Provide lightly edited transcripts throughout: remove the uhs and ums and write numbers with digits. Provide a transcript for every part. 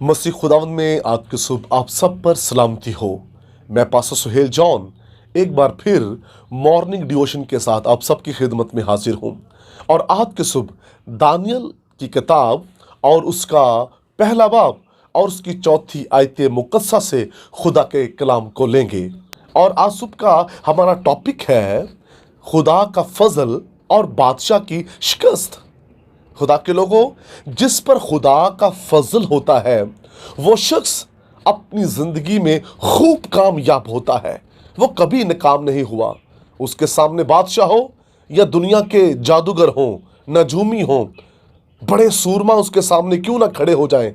मसीह खुदावंद में आज की सुबह आप सब पर सलामती हो। मैं पास्टर सुहेल जॉन एक बार फिर मॉर्निंग डिवोशन के साथ आप सबकी खिदमत में हाजिर हूँ और आज की सुबह दानियल की किताब और उसका पहला बाब और उसकी चौथी आयत मुकद्दसा से खुदा के कलाम को लेंगे। और आज सुबह का हमारा टॉपिक है खुदा का फजल और बादशाह की शिकस्त। खुदा के लोगों, जिस पर खुदा का फजल होता है वो शख्स अपनी ज़िंदगी में खूब कामयाब होता है। वो कभी नाकाम नहीं हुआ। उसके सामने बादशाह हो या दुनिया के जादूगर हो, नजूमी हो, बड़े सूरमा उसके सामने क्यों ना खड़े हो जाएं,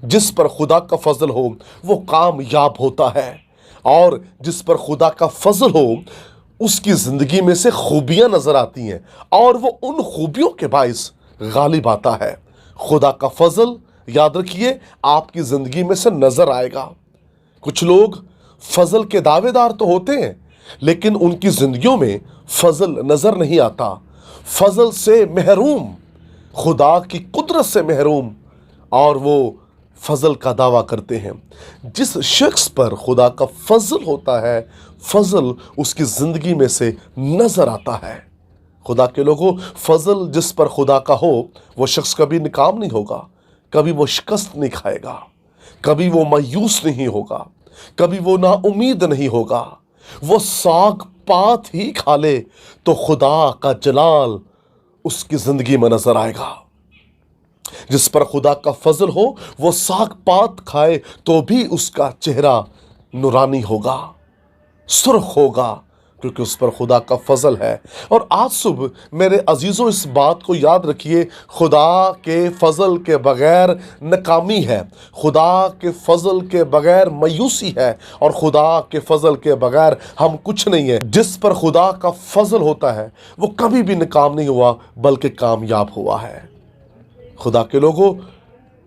जिस पर खुदा का फजल हो वो कामयाब होता है। और जिस पर खुदा का फजल हो उसकी ज़िंदगी में से खूबियाँ नज़र आती हैं और वो उन खूबियों के बाइस गालिब आता है। खुदा का फजल याद रखिए आपकी ज़िंदगी में से नज़र आएगा। कुछ लोग फजल के दावेदार तो होते हैं लेकिन उनकी ज़िंदगियों में फजल नज़र नहीं आता। फजल से महरूम, खुदा की कुदरत से महरूम, और वो फजल का दावा करते हैं। जिस शख्स पर खुदा का फजल होता है फजल उसकी ज़िंदगी में से नज़र आता है। खुदा के लोगों, फजल जिस पर खुदा का हो वो शख्स कभी नाकाम नहीं होगा, कभी वो शिकस्त नहीं खाएगा, कभी वो मायूस नहीं होगा, कभी वो नाउम्मीद नहीं होगा। वो साग पात ही खा ले तो खुदा का जलाल उसकी ज़िंदगी में नज़र आएगा। जिस पर खुदा का फजल हो वो साग पात खाए तो भी उसका चेहरा नूरानी होगा, सुर्ख होगा, क्योंकि उस पर खुदा का फजल है। और आज सुबह मेरे अजीज़ों इस बात को याद रखिए, खुदा के फजल के बगैर नाकामी है, खुदा के फजल के बगैर मायूसी है और खुदा के फजल के बगैर हम कुछ नहीं है। जिस पर खुदा का फजल होता है वो कभी भी नाकाम नहीं हुआ बल्कि कामयाब हुआ है। खुदा के लोगों,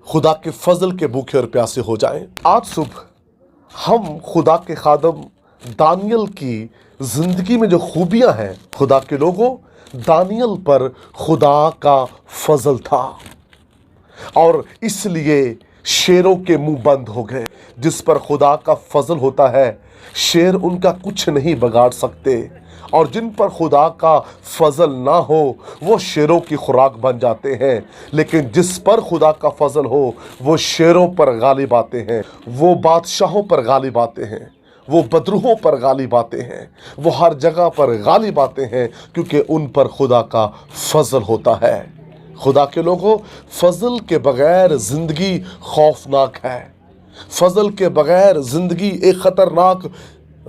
खुदा के फजल के भूखे और प्यासे हो जाएं। आज सुबह हम खुदा के खादम दानियल की ज़िंदगी में जो खूबियां हैं, खुदा के लोगों, दानियल पर खुदा का फजल था और इसलिए शेरों के मुंह बंद हो गए। जिस पर खुदा का फजल होता है शेर उनका कुछ नहीं बिगाड़ सकते, और जिन पर खुदा का फजल ना हो वो शेरों की खुराक बन जाते हैं। लेकिन जिस पर खुदा का फजल हो वो शेरों पर गालिब आते हैं, वो बादशाहों पर गालिब आते हैं, वो बदरूहों पर गालिब आते हैं, वो हर जगह पर गालिब आते हैं, क्योंकि उन पर खुदा का फजल होता है। खुदा के लोगों, फजल के बगैर ज़िंदगी खौफनाक है, फजल के बगैर ज़िंदगी एक ख़तरनाक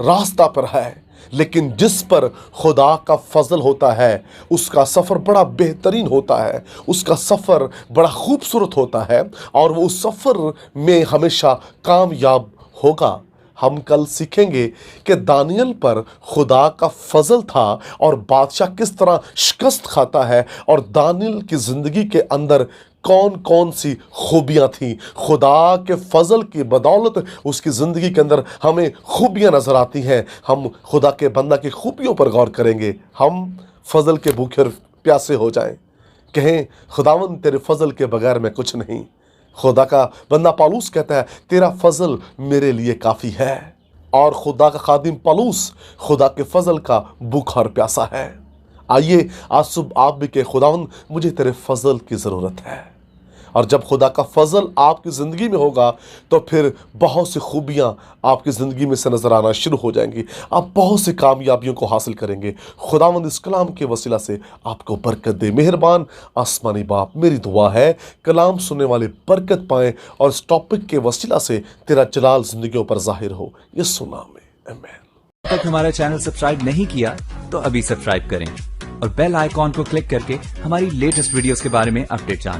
रास्ता पर है। लेकिन जिस पर खुदा का फजल होता है उसका सफ़र बड़ा बेहतरीन होता है, उसका सफ़र बड़ा खूबसूरत होता है और वो उस सफ़र में हमेशा कामयाब होगा। हम कल सीखेंगे कि दानियल पर खुदा का फजल था और बादशाह किस तरह शिकस्त खाता है और दानियल की ज़िंदगी के अंदर कौन कौन सी खूबियाँ थीं। खुदा के फजल की बदौलत उसकी ज़िंदगी के अंदर हमें खूबियाँ नज़र आती हैं। हम खुदा के बंदा की खूबियों पर गौर करेंगे। हम फजल के भूखे और प्यासे हो जाएं, कहें खुदावंद तेरे फजल के बगैर मैं कुछ नहीं। खुदा का बंदा पौलुस कहता है तेरा फजल मेरे लिए काफ़ी है, और खुदा का खादिम पौलुस खुदा के फजल का भूखा और प्यासा है। आइए आज सुबह आप भी कहे खुदावंद मुझे तेरे फजल की ज़रूरत है। और जब खुदा का फजल आपकी ज़िंदगी में होगा तो फिर बहुत सी खूबियाँ आपकी ज़िंदगी में से नज़र आना शुरू हो जाएंगी। आप बहुत सी कामयाबियों को हासिल करेंगे। खुदावंद इस कलाम के वसीला से आपको बरकत दे। मेहरबान आसमानी बाप, मेरी दुआ है कलाम सुनने वाले बरकत पाएँ और इस टॉपिक के वसीला से तेरा जलाल ज़िंदगियों पर ज़ाहिर हो। यीशु नाम में आमीन। तक हमारा चैनल सब्सक्राइब नहीं किया तो अभी सब्सक्राइब करें और बेल आइकॉन को क्लिक करके हमारी लेटेस्ट वीडियोस के बारे में अपडेट जानें।